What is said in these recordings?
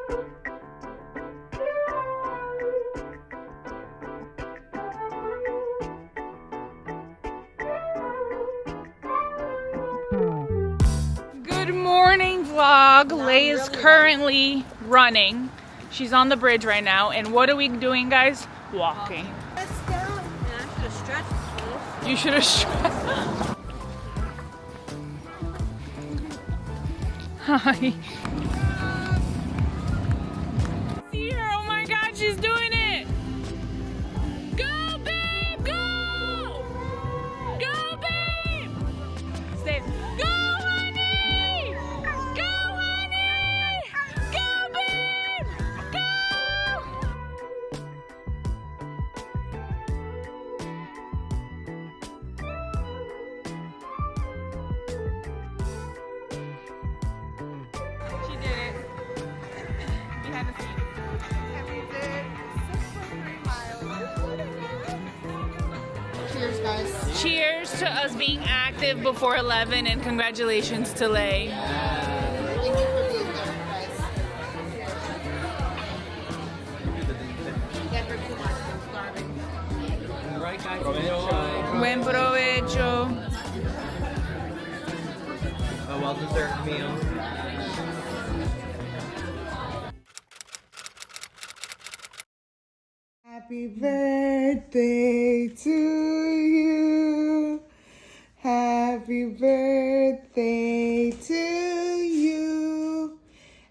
Good morning, vlog. Lei is currently running. She's on the bridge right now. And what are we doing, guys? Walking. That's down. And I should have stretched. You should have stretched. Hi. See her. Oh my God, she's doing it. Go, babe, go. Go, babe. Stay. Go, honey. Go, honey. Go, babe. Go. She did it. Behind the scenes. And we did 6.3 miles. Cheers, guys. Cheers to us being active before 11 and congratulations to Lei. Thank you for being there, guys. Get her too much, I'm starving. Alright guys, enjoy. Buen provecho. A well-deserved meal. Happy birthday to you. Happy birthday to you.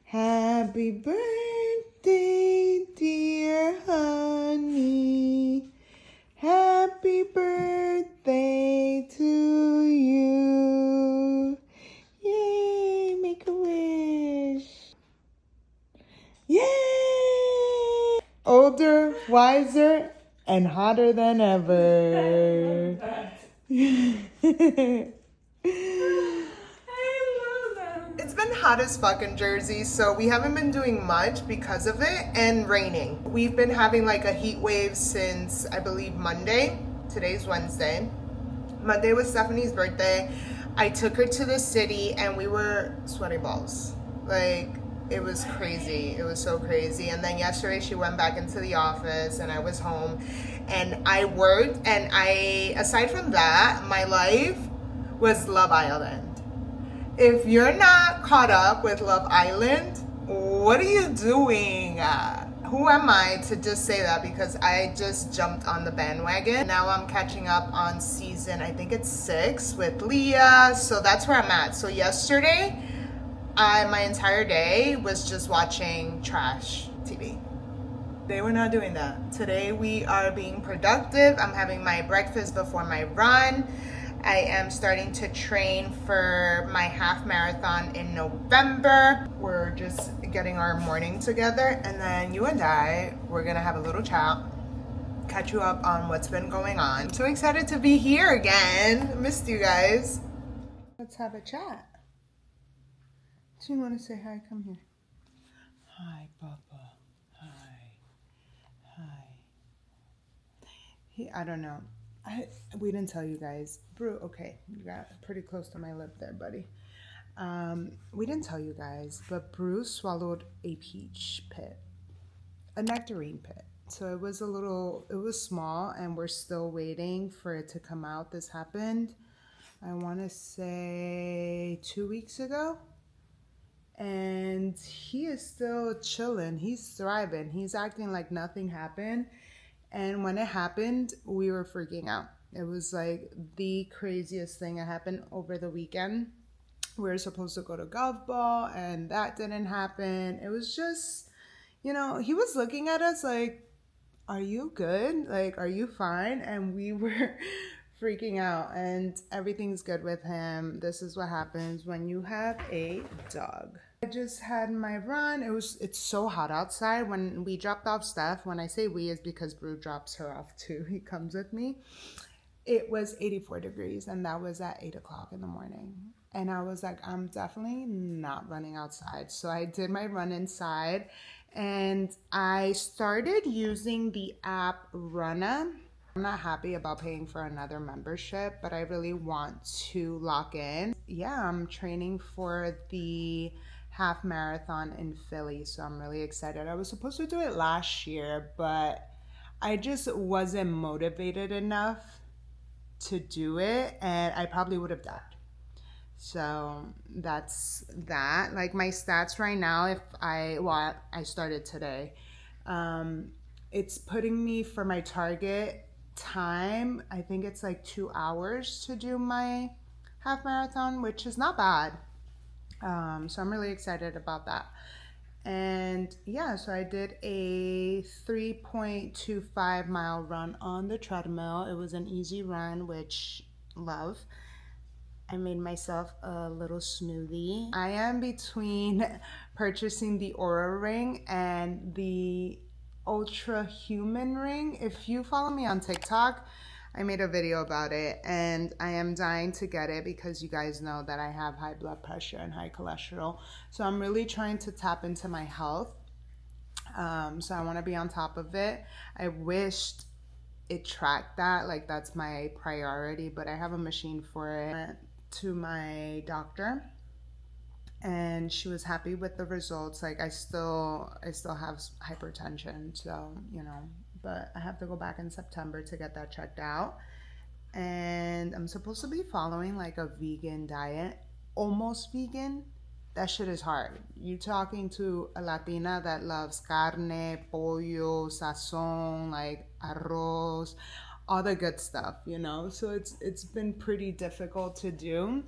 Happy birthday, dear honey. Happy birthday to you. Yay, make a wish. Yay! Older, wiser, and hotter than ever. It's been hot as fuck in Jersey, so we haven't been doing much because of it, and raining. We've been having like a heat wave since, I believe, Monday. Today's Wednesday. Monday was Stephanie's birthday. I took her to the city and we were sweaty balls. Like, it was crazy. It was so crazy. And then yesterday she went back into the office and I was home and I worked, and aside from that, my life was Love Island. If you're not caught up with Love Island, what are you doing? Who am I to just say that, because I just jumped on the bandwagon. Now I'm catching up on season, I think it's 6 with Leah. So that's where I'm at. So yesterday, my entire day was just watching trash TV. Today we're not doing that. Today we are being productive. I'm having my breakfast before my run. I am starting to train for my half marathon in November. We're just getting our morning together, and then you and we're gonna have a little chat, catch you up on what's been going on. I'm so excited to be here again. Missed you guys. Let's have a chat. Do you want to say hi? Come here. Hi, Papa. Hi. I don't know. We didn't tell you guys. Brew, okay, you got pretty close to my lip there, buddy. We didn't tell you guys, but Brew swallowed a peach pit, a nectarine pit. So it was small, and we're still waiting for it to come out. This happened, I want to say 2 weeks ago. And he is still chilling. He's thriving. He's acting like nothing happened. And when it happened, we were freaking out. It was like the craziest thing that happened over the weekend. We were supposed to go to golf ball, and that didn't happen. It was just, he was looking at us like, are you good? Like, are you fine? And we were freaking out, and everything's good with him. This is what happens when you have a dog. I just had my run. It's so hot outside. When we dropped off Steph, when I say we, is because Brew drops her off too. He comes with me. It was 84 degrees, and that was at 8 o'clock in the morning. And I was like, I'm definitely not running outside. So I did my run inside, and I started using the app Runna. I'm not happy about paying for another membership, but I really want to lock in. Yeah, I'm training for the half marathon in Philly, so I'm really excited. I was supposed to do it last year, but I just wasn't motivated enough to do it, and I probably would have died. So that's that. Like my stats right now, I started today. It's putting me for my target time. I think it's like 2 hours to do my half marathon, which is not bad. So I'm really excited about that. And yeah, so I did a 3.25 mile run on the treadmill. It was an easy run, which love. I made myself a little smoothie. I am between purchasing the Aura ring and the Ultrahuman ring. If you follow me on TikTok, I made a video about it, and I am dying to get it because you guys know that I have high blood pressure and high cholesterol. So I'm really trying to tap into my health. So I want to be on top of it. I wished it tracked that, like that's my priority, but I have a machine for it. I went to my doctor and she was happy with the results. Like I still have hypertension, so you know, but I have to go back in September to get that checked out. And I'm supposed to be following like a vegan diet, almost vegan. That shit is hard. You talking to a Latina that loves carne, pollo, sazon, like arroz, all the good stuff, you know? So it's been pretty difficult to do.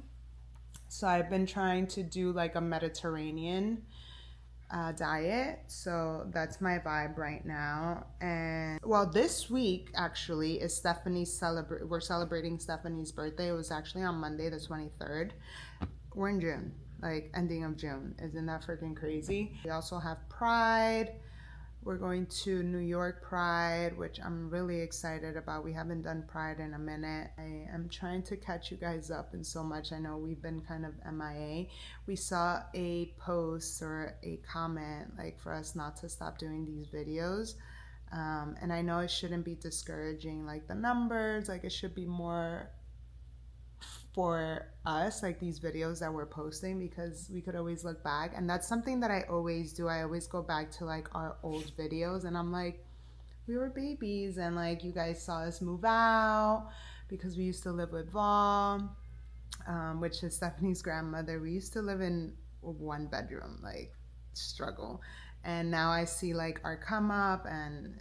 So I've been trying to do like a Mediterranean diet. So that's my vibe right now. And well, this week actually is we're celebrating Stephanie's birthday. It was actually on Monday the 23rd. We're in June, like ending of June. Isn't that freaking crazy? We also have Pride. We're going to New York Pride, which I'm really excited about. We haven't done Pride in a minute. I am trying to catch you guys up in so much. I know we've been kind of MIA. We saw a post or a comment like for us not to stop doing these videos. And I know it shouldn't be discouraging, like the numbers, like it should be more for us, like these videos that we're posting, because we could always look back. And that's something that I always do. I always go back to like our old videos and I'm like, we were babies and like you guys saw us move out because we used to live with Val, which is Stephanie's grandmother. We used to live in a 1 bedroom, like struggle. And now I see like our come up, and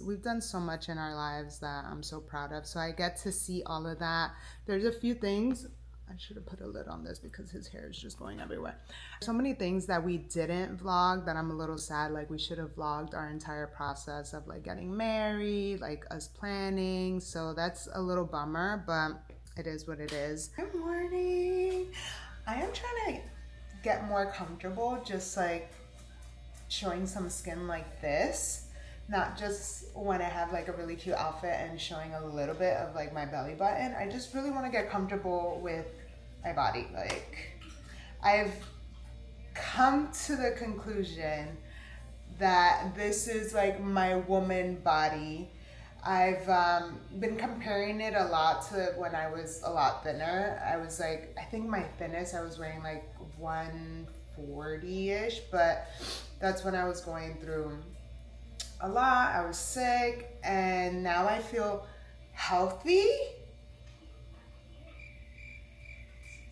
we've done so much in our lives that I'm so proud of. So I get to see all of that. There's a few things, I should have put a lid on this because his hair is just going everywhere. So many things that we didn't vlog that I'm a little sad. Like we should have vlogged our entire process of like getting married, like us planning. So that's a little bummer, but it is what it is. Good morning. I am trying to get more comfortable, just like showing some skin like this, not just when I have like a really cute outfit and showing a little bit of like my belly button. I just really want to get comfortable with my body. Like I've come to the conclusion that this is like my woman body. I've been comparing it a lot to when I was a lot thinner. I was like, I think my thinnest I was wearing like 140-ish, but that's when I was going through a lot. I was sick, and now I feel healthy.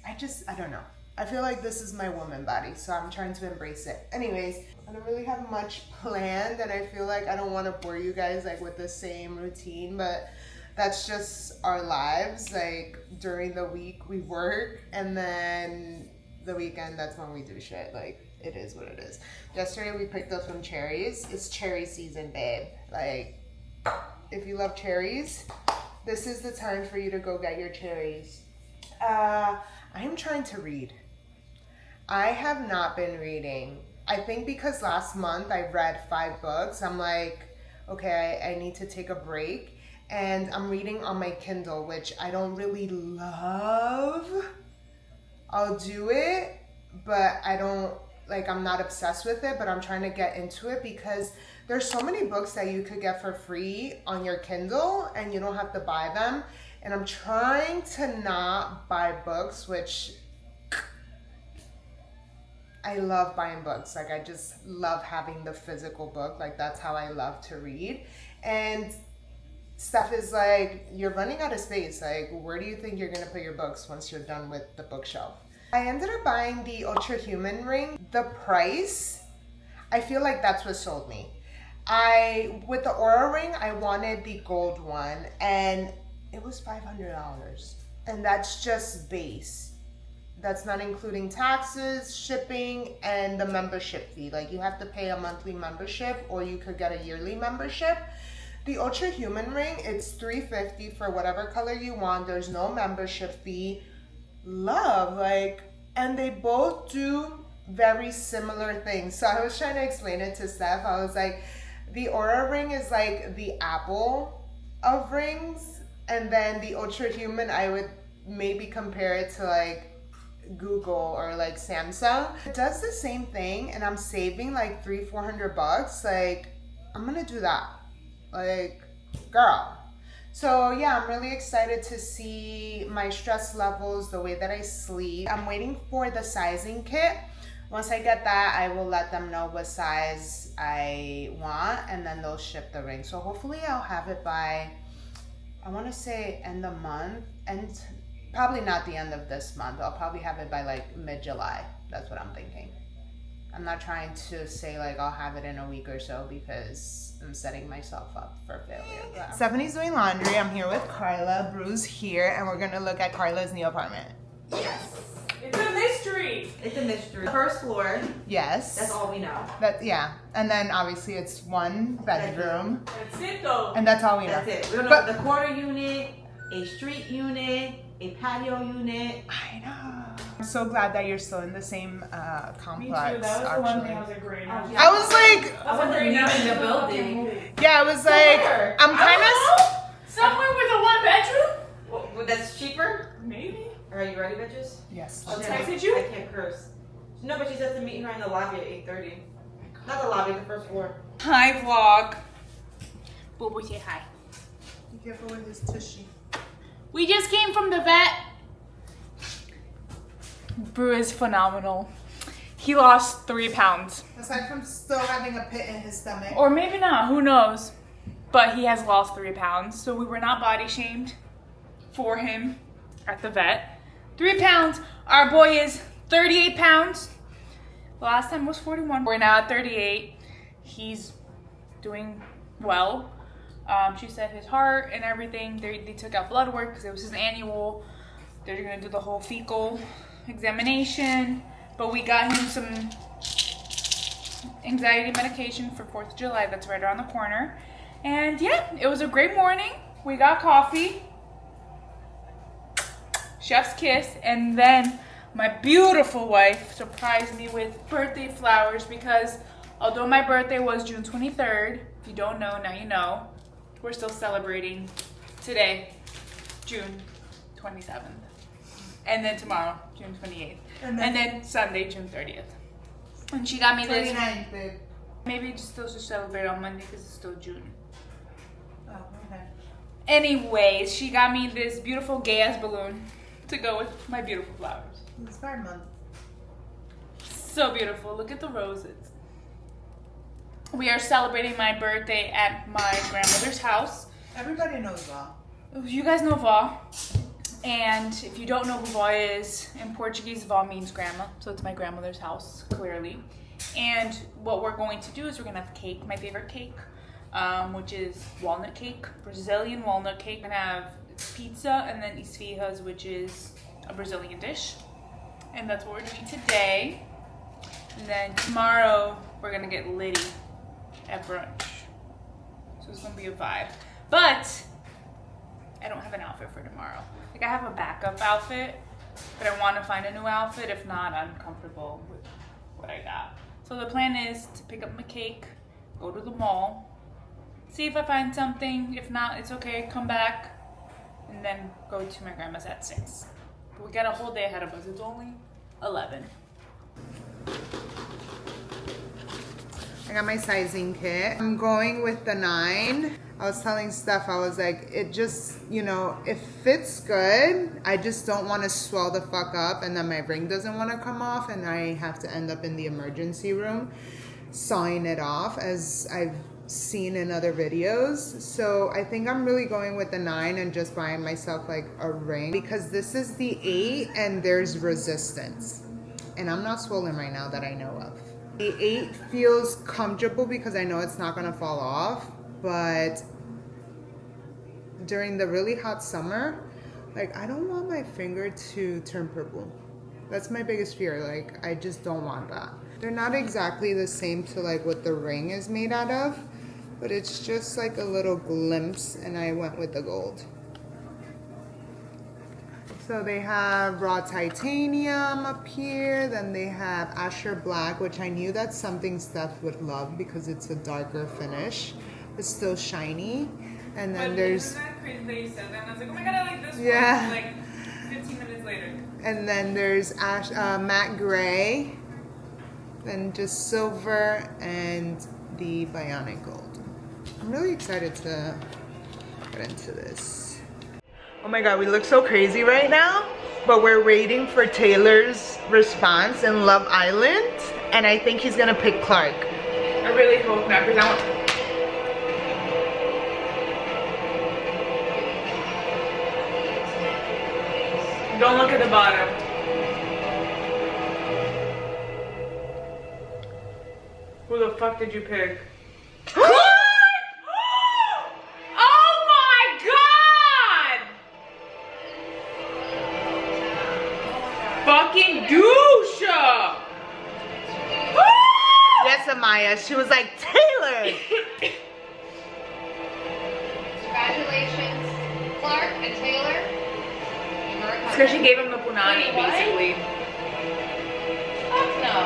I don't know. I feel like this is my woman body, so I'm trying to embrace it. Anyways, I don't really have much planned, and I feel like I don't want to bore you guys like with the same routine, but that's just our lives. Like during the week we work, and then the weekend, that's when we do shit. Like it is what it is. Yesterday we picked up some cherries. It's cherry season, babe. Like if you love cherries, this is the time for you to go get your cherries. I am trying to read. I have not been reading. I think because last month I read 5 books. I'm like, okay, I need to take a break. And I'm reading on my Kindle, which I don't really love. I'll do it, but I'm not obsessed with it, but I'm trying to get into it because there's so many books that you could get for free on your Kindle and you don't have to buy them. And I'm trying to not buy books, which I love buying books. Like I just love having the physical book. Like that's how I love to read. And Steph is like, you're running out of space. Like, where do you think you're gonna put your books once you're done with the bookshelf? I ended up buying the Ultrahuman ring. The price, I feel like that's what sold me. With the Aura ring, I wanted the gold one and it was $500. And that's just base. That's not including taxes, shipping, and the membership fee. Like you have to pay a monthly membership or you could get a yearly membership. The Ultrahuman ring, it's $350 for whatever color you want. There's no membership fee. Love, like, and they both do very similar things. So I was trying to explain it to Steph. I was like, the Aura ring is like the Apple of rings. And then the Ultrahuman, I would maybe compare it to like Google or like Samsung. It does the same thing and I'm saving like $300-400. Like, I'm gonna do that. Like, girl. So yeah, I'm really excited to see my stress levels, the way that I sleep. I'm waiting for the sizing kit. Once I get that, I will let them know what size I want and then they'll ship the ring. So hopefully I'll have it by, I want to say end of month, and probably not the end of this month. I'll probably have it by like mid-July. That's what I'm thinking. I'm not trying to say like I'll have it in a week or so because I'm setting myself up for failure. Yeah. Stephanie's doing laundry. I'm here with Carla. Bru's here, and we're gonna look at Carla's new apartment. Yes. It's a mystery. It's a mystery. First floor. Yes. That's all we know. Yeah. And then obviously it's one bedroom. That's it though. And that's all we know. That's it. We don't know the corner unit, a street unit, a patio unit. I know. I'm so glad that you're still in the same complex. Me too. That was the one thing I was like, great. I was like, I wasn't leaving the building. yeah, I was like, Somewhere. I'm kind of. Somewhere with a one bedroom? Well, that's cheaper? Maybe. Are you ready, bitches? Yes. I'll Yeah, text you. I can't curse. No, but she said to meet her in the lobby at 8:30. Not the lobby, the first floor. Hi, vlog. Boo boo, say hi. Be careful with his tushy. We just came from the vet. Boo is phenomenal. He lost 3 pounds. Aside from still having a pit in his stomach. Or maybe not, who knows? But he has lost 3 pounds. So we were not body shamed for him at the vet. 3 pounds. Our boy is 38 pounds. Last time was 41. We're now at 38. He's doing well. She said his heart and everything, they took out blood work because it was his annual. They're gonna do the whole fecal examination. But we got him some anxiety medication for 4th of July. That's right around the corner. And yeah, it was a great morning. We got coffee. Chef's kiss. And then my beautiful wife surprised me with birthday flowers because although my birthday was June 23rd, if you don't know, now you know, we're still celebrating today, June 27th. And then tomorrow, June 28th. And then Sunday, June 30th. And she got me this. 29th, babe. Maybe just still should celebrate on Monday because it's still June. Oh, okay. Anyways, she got me this beautiful gay ass balloon to go with my beautiful flowers. It's Pride Month. So beautiful. Look at the roses. We are celebrating my birthday at my grandmother's house. Everybody knows Val. You guys know Vó. And if you don't know who Vó is, in Portuguese, Vó means grandma. So it's my grandmother's house, clearly. And what we're going to do is we're going to have cake, my favorite cake, which is walnut cake, Brazilian walnut cake. We're going to have pizza and then esfirras, which is a Brazilian dish. And that's what we're doing today. And then tomorrow, we're going to get litty at brunch. So it's going to be a vibe. But I don't have an outfit for tomorrow. Like I have a backup outfit, but I want to find a new outfit. If not, I'm comfortable with what I got. So the plan is to pick up my cake, go to the mall, see if I find something. If not, it's okay, come back, and then go to my grandma's at 6. But we got a whole day ahead of us. It's only 11. I got my sizing kit. I'm going with the 9. I was telling Steph, I was like, it just, you know, it fits good. I just don't want to swell the fuck up and then my ring doesn't want to come off and I have to end up in the emergency room sawing it off, as I've seen in other videos. So I think I'm really going with the 9 and just buying myself like a ring, because this is the 8 and there's resistance. And I'm not swollen right now that I know of. The 8 feels comfortable because I know it's not gonna fall off, but during the really hot summer, like I don't want my finger to turn purple. That's my biggest fear. Like I just don't want that. They're not exactly the same to like what the ring is made out of, but it's just like a little glimpse, and I went with the gold. So they have raw titanium up here, then they have Asher Black, which I knew that's something Steph would love because it's a darker finish. It's still shiny. And then there's... Isn't that crazy that you said that? And I was like, oh my god, I like this yeah. one. Like 15 minutes later. And then there's matte gray, then just silver, and the Bionic gold. I'm really excited to get into this. Oh my god, we look so crazy right now, but we're waiting for Taylor's response in Love Island, and I think he's gonna pick Clark. I really hope not, because I want... Don't look at the bottom. Who the fuck did you pick? Fucking douche! Yes, Amaya. She was like, Taylor! Congratulations, Clark and Taylor. It's because she gave him the punani, basically. Fuck no.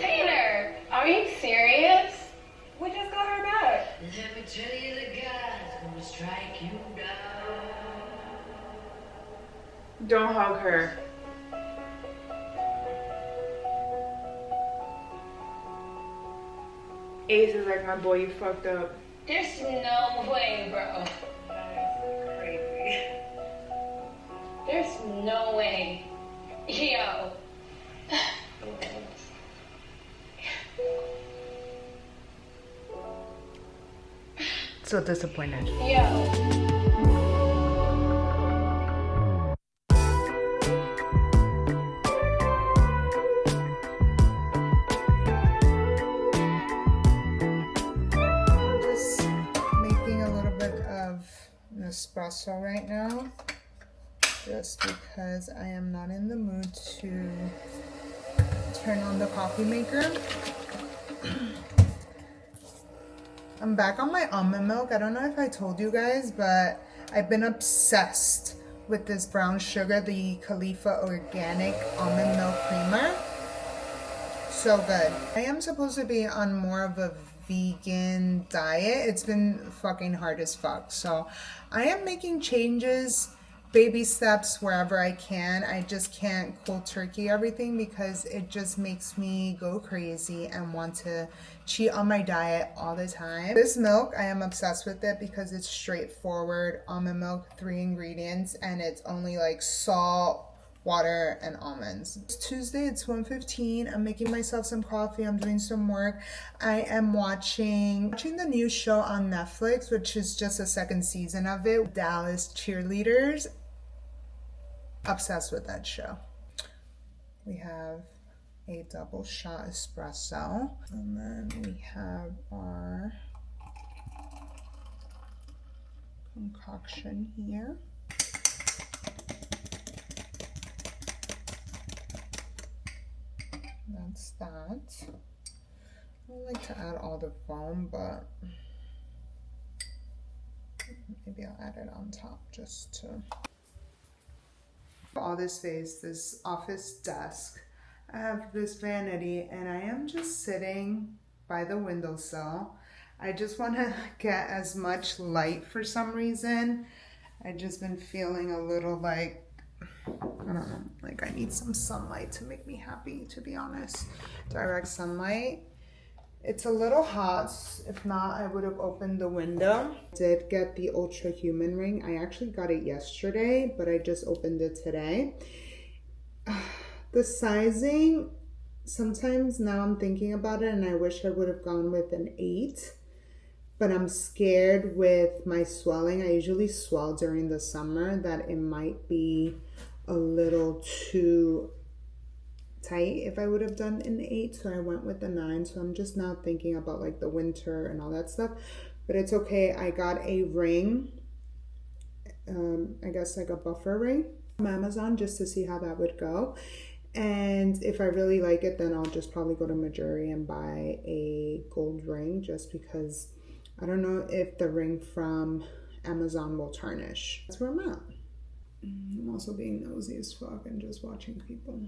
Taylor, are you serious? We just got her back. Let me tell you, the God's gonna strike you down. Don't hug her. Ace is like, my boy, you fucked up. There's no way, bro. That is crazy. There's no way. Yo. So disappointed. Yo. Espresso right now, just because I am not in the mood to turn on the coffee maker. I'm back on my almond milk. I don't know if I told you guys, but I've been obsessed with this brown sugar, the Khalifa organic almond milk creamer. So good. I am supposed to be on more of a vegan diet. It's been fucking hard as fuck. So I am making changes, baby steps wherever I can. I just can't cold turkey everything because it just makes me go crazy and want to cheat on my diet all the time. This milk, I am obsessed with it because it's straightforward almond milk, 3 ingredients, and it's only like salt, water, and almonds. It's Tuesday, it's 1:15. I'm making myself some coffee. I'm doing some work. I am watching the new show on Netflix, which is just a 2nd season of it, Dallas Cheerleaders. Obsessed with that show. We have a double shot espresso, and then we have our concoction here. That's that. I don't like to add all the foam, but maybe I'll add it on top just to... All this space, this office desk, I have this vanity, and I am just sitting by the windowsill. I just want to get as much light for some reason. I've just been feeling a little like, I don't know, like I need some sunlight to make me happy, to be honest. Direct sunlight. It's a little hot. If not, I would have opened the window. Did get the Ultrahuman ring. I actually got it yesterday, but I just opened it today. The sizing, sometimes now I'm thinking about it and I wish I would have gone with an 8. But I'm scared with my swelling. I usually swell during the summer that it might be a little too tight if I would have done an 8. So I went with a 9. So I'm just now thinking about like the winter and all that stuff. But it's okay. I got a ring. I guess like a buffer ring from Amazon just to see how that would go. And if I really like it, then I'll just probably go to Majuri and buy a gold ring just because I don't know if the ring from Amazon will tarnish. That's where I'm at. I'm also being nosy as fuck and just watching people.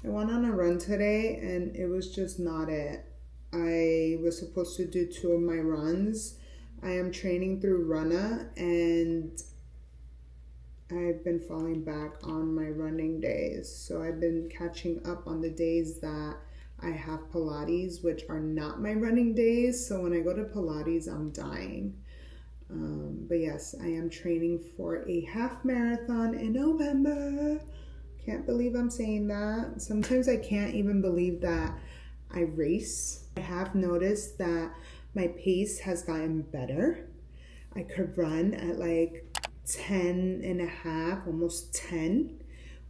I went on a run today and it was just not it. I was supposed to do 2 of my runs. I am training through Runna and I've been falling back on my running days. So I've been catching up on the days that I have Pilates, which are not my running days. So when I go to Pilates, I'm dying. But yes, I am training for a half marathon in November. Can't believe I'm saying that. Sometimes I can't even believe that I race. I have noticed that my pace has gotten better. I could run at like 10 and a half, almost 10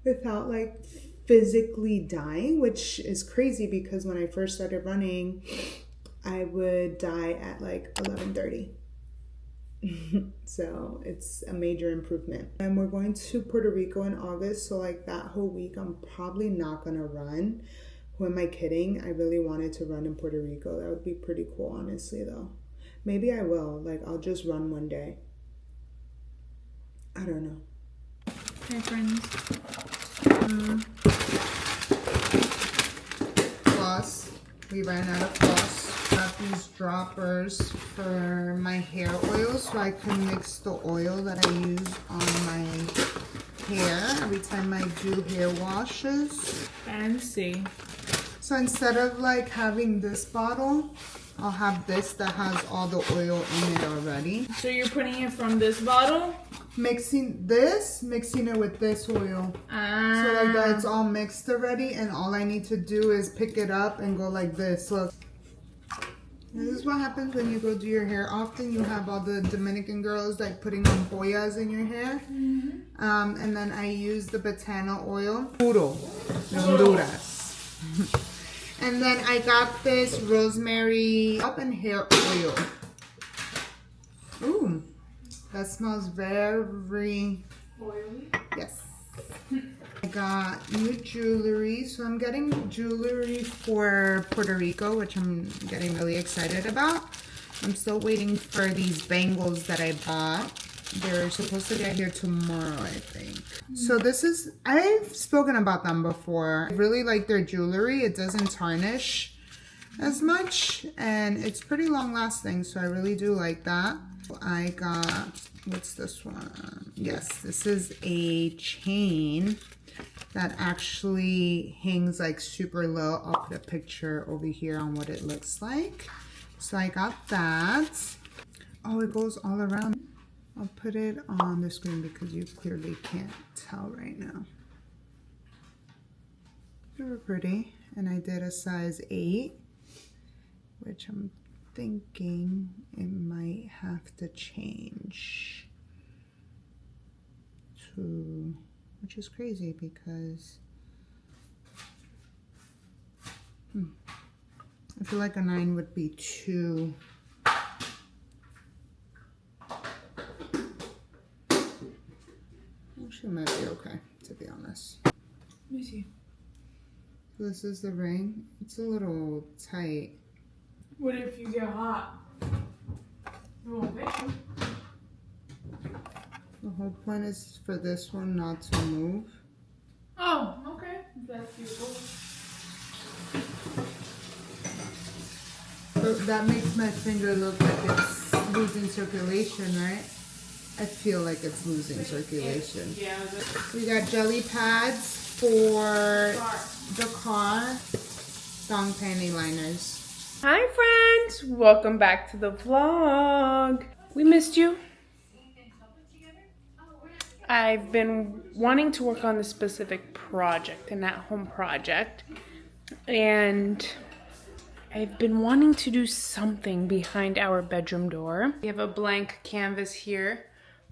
without like physically dying, which is crazy because when I first started running, I would die at like 11:30. So it's a major improvement. And we're going to Puerto Rico in August, so like that whole week I'm probably not gonna run. Who am I kidding? I really wanted to run in Puerto Rico. That would be pretty cool, honestly, though. Maybe I will. Like, I'll just run one day. I don't know. Hi, friends. Floss. We ran out of floss. Got these droppers for my hair oil so I can mix the oil that I use on my hair every time I do hair washes. Fancy. So instead of like having this bottle, I'll have this that has all the oil in it already. So you're putting it from this bottle? Mixing it with this oil. So like that, it's all mixed already, and all I need to do is pick it up and go like this. Look. This is what happens when you go do your hair. Often you have all the Dominican girls like putting on boyas in your hair. And then I use the batana oil. Puro de Honduras. And then I got this rosemary up and hair oil. Ooh, that smells very Oily. yes. I got new jewelry, so I'm getting jewelry for Puerto Rico, which I'm getting really excited about. I'm still waiting for these bangles that I bought. They're supposed to get here tomorrow, I think. So this is, I've spoken about them before. I really like their jewelry. It doesn't tarnish as much, and it's pretty long lasting, so I really do like that. I got, what's this one? Yes, this is a chain that actually hangs like super low. I'll put a picture over here on what it looks like. So I got that. Oh, it goes all around. I'll put it on the screen because you clearly can't tell right now. Super pretty. And I did a size 8, which I'm thinking it might have to change to, which is crazy because I feel like a 9 would be too. Actually, might be okay, to be honest. Let me see. This is the ring. It's a little tight. What if you get hot? You won't fit you. The whole point is for this one not to move. Oh, okay. That's beautiful. But that makes my finger look like it's losing circulation, right? I feel like it's losing circulation. Yeah. We got jelly pads for the car. thong panty liners. Hi friends, welcome back to the vlog. We missed you. I've been wanting to work on this specific project, an at-home project, and I've been wanting to do something behind our bedroom door. We have a blank canvas here.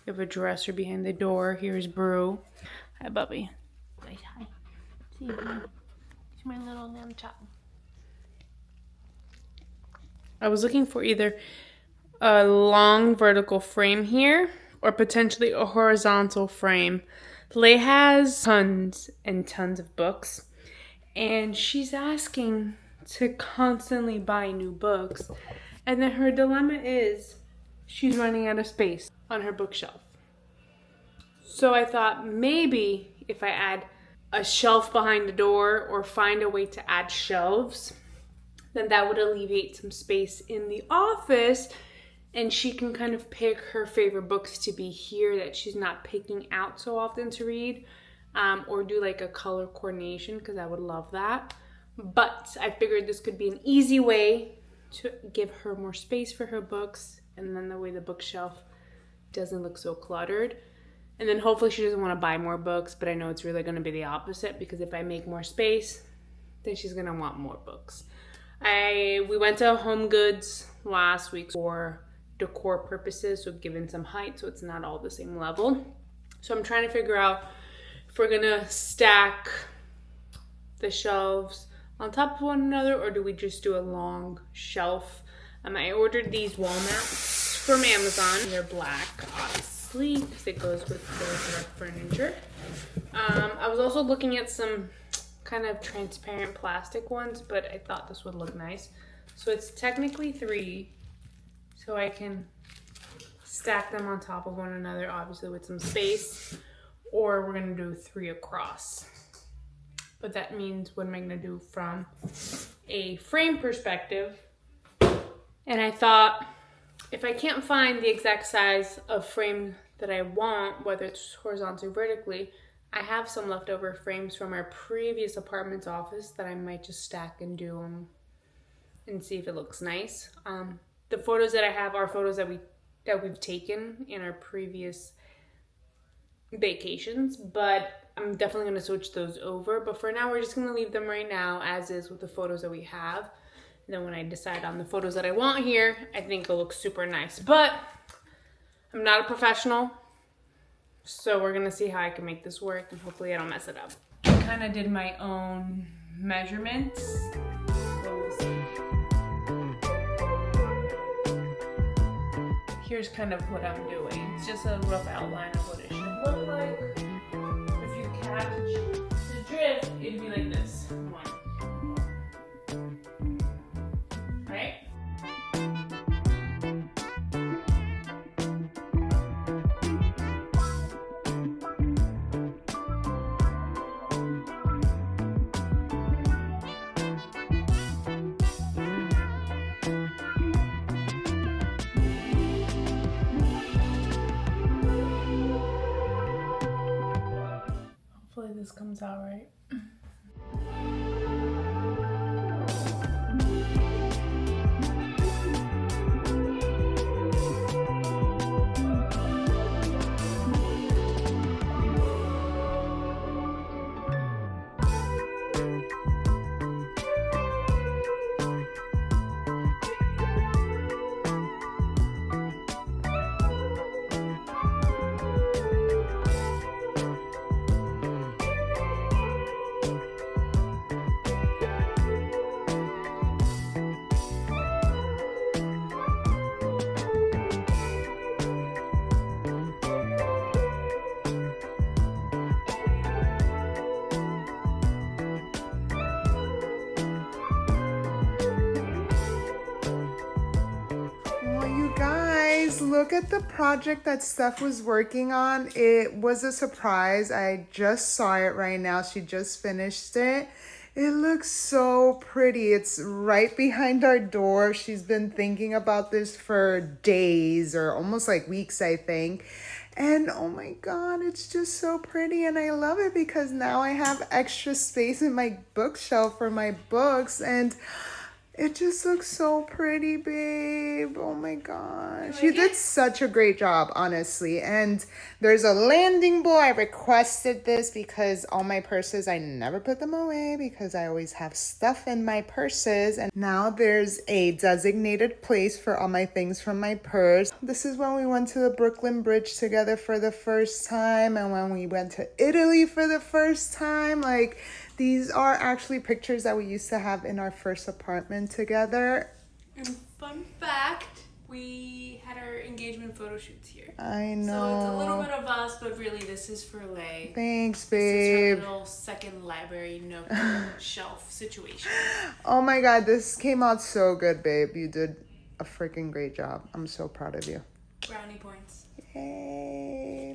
We have a dresser behind the door. Here's Brew. Hi, Bubby. Hi. See you. It's my little lamb chop. I was looking for either a long vertical frame here or potentially a horizontal frame. Lei has tons and tons of books, and she's asking to constantly buy new books. And then her dilemma is she's running out of space on her bookshelf. So I thought maybe if I add a shelf behind the door or find a way to add shelves, then that would alleviate some space in the office, and she can kind of pick her favorite books to be here that she's not picking out so often to read, or do like a color coordination, because I would love that. But I figured this could be an easy way to give her more space for her books, and then the way the bookshelf doesn't look so cluttered. And then hopefully she doesn't want to buy more books, but I know it's really going to be the opposite, because if I make more space, then she's going to want more books. We went to Home Goods last week for decor purposes, so given some height so it's not all the same level. So I'm trying to figure out if we're going to stack the shelves on top of one another, or do we just do a long shelf? I ordered these wall mats from Amazon. They're black, obviously, because it goes with the direct furniture. I was also looking at some kind of transparent plastic ones, but I thought this would look nice. So it's technically 3, so I can stack them on top of one another, obviously with some space, or we're gonna do 3 across. But that means what am I gonna do from a frame perspective? And I thought, if I can't find the exact size of frame that I want, whether it's horizontally or vertically, I have some leftover frames from our previous apartment's office that I might just stack and do them and see if it looks nice. The photos that I have are photos that we've taken in our previous vacations, but I'm definitely going to switch those over. But for now, we're just going to leave them right now as is with the photos that we have. And then when I decide on the photos that I want here, I think it'll look super nice. But I'm not a professional, so we're going to see how I can make this work, and hopefully I don't mess it up. I kind of did my own measurements. So we'll see. Here's kind of what I'm doing. It's just a rough outline of what it should look like. If you catch the drift, it'd be like this. Right? Hopefully this comes out right. Look at the project that Steph was working on. It was a surprise. I just saw it right now. She just finished it. It looks so pretty. It's right behind our door. She's been thinking about this for days or almost like weeks, I think. And oh my god, it's just so pretty, and I love it because now I have extra space in my bookshelf for my books, and it just looks so pretty, babe. Oh my gosh. You did such a great job, honestly. And there's a landing bowl. I requested this because all my purses, I never put them away because I always have stuff in my purses. And now there's a designated place for all my things from my purse. This is when we went to the Brooklyn Bridge together for the first time, and when we went to Italy for the first time. Like, these are actually pictures that we used to have in our first apartment together. And fun fact, we had our engagement photo shoots here. I know. So it's a little bit of us, but really this is for Lei. Thanks, This is her babe. little second library nook shelf situation. Oh my god, this came out so good, babe. You did a freaking great job. I'm so proud of you. Brownie points. Yay.